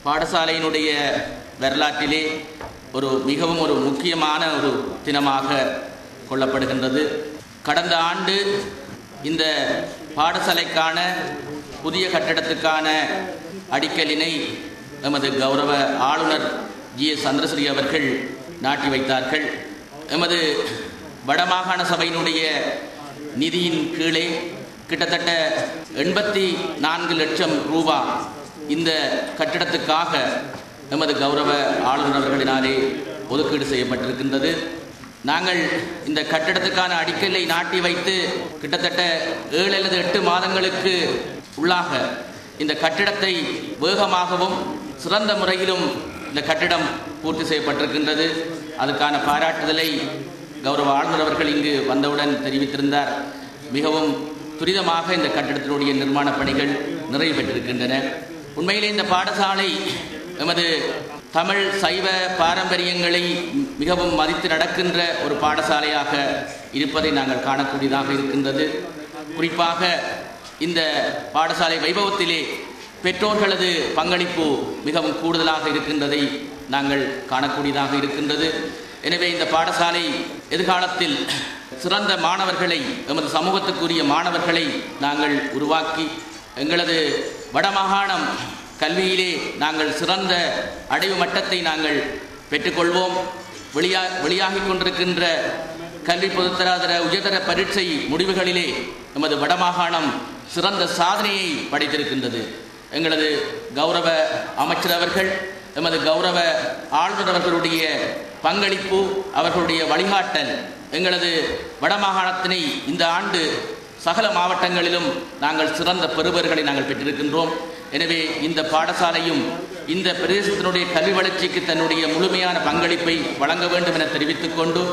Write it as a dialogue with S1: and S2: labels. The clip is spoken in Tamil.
S1: பாடசாலையினுடைய வரலாற்றிலே மிகவும் முக்கியமான ஒரு தினமாக கொள்ளப்படுகின்றது. கடந்த ஆண்டு இந்த பாடசாலைக்கான புதிய கட்டடத்துக்கான அடிக்கலினை எமது கௌரவ ஆளுநர் G.S. சந்திரஸ்ரீ அவர்கள் நாட்டி வைத்தார்கள். எமது வடமாகாண சபையினுடைய நிதியின் கீழே கிட்டத்தட்ட 84 லட்சம் ரூபாய் இந்த கட்டிடத்துக்காக எமது கௌரவ ஆளுநர் அவர்களினாலே ஒதுக்கீடு செய்யப்பட்டிருக்கின்றது. நாங்கள் இந்த கட்டிடத்துக்கான அடிக்கல்லை நாட்டி வைத்து கிட்டத்தட்ட 7 அல்லது 8 மாதங்களுக்கு உள்ளாக இந்த கட்டிடத்தை வேகமாகவும் சிறந்த முறையிலும் இந்த கட்டிடம் பூர்த்தி செய்யப்பட்டிருக்கின்றது. அதுக்கான பாராட்டுதலை கௌரவ ஆளுநர் அவர்கள் இங்கு வந்தவுடன் தெரிவித்திருந்தார். மிகவும் துரிதமாக இந்த கட்டிடத்தினுடைய நிர்மாண பணிகள் நிறைவு பெற்றிருக்கின்றன. உண்மையிலே இந்த பாடசாலை எமது தமிழ் சைவ பாரம்பரியங்களை மிகவும் மதித்து நடக்கின்ற ஒரு பாடசாலையாக இருப்பதை நாங்கள் காணக்கூடியதாக இருக்கின்றது. குறிப்பாக இந்த பாடசாலை வைபவத்திலே பெற்றோர்களது பங்களிப்பு மிகவும் கூடுதலாக இருக்கின்றதை நாங்கள் காணக்கூடியதாக இருக்கின்றது. எனவே இந்த பாடசாலை எதிர்காலத்தில் சிறந்த மாணவர்களை, எமது சமூகத்துக்குரிய மாணவர்களை நாங்கள் உருவாக்கி எங்களது வடமாகாணம் கல்வியிலே நாங்கள் சிறந்த அடைவு மட்டத்தை நாங்கள் பெற்றுக்கொள்வோம். வெளியாகிக் கொண்டிருக்கின்ற கல்வி பொதுத்தராதர உயர்தர பரீட்சை முடிவுகளிலே எமது வடமாகாணம் சிறந்த சாதனையை படைத்திருக்கின்றது. எங்களது கௌரவ அமைச்சர் அவர்கள், எமது கௌரவ ஆளுநர் அவர்களுடைய பங்களிப்பு, அவர்களுடைய வழிகாட்டல் எங்களது வடமாகாணத்தினை இந்த ஆண்டு சகல மாவட்டங்களிலும் நாங்கள் சிறந்த பெறுபர்களை நாங்கள் பெற்றிருக்கின்றோம். எனவே இந்த பாடசாலையும் இந்த பிரதேசத்தினுடைய கல்வி வளர்ச்சிக்கு தன்னுடைய முழுமையான பங்களிப்பை வழங்க வேண்டும் என தெரிவித்துக் கொண்டு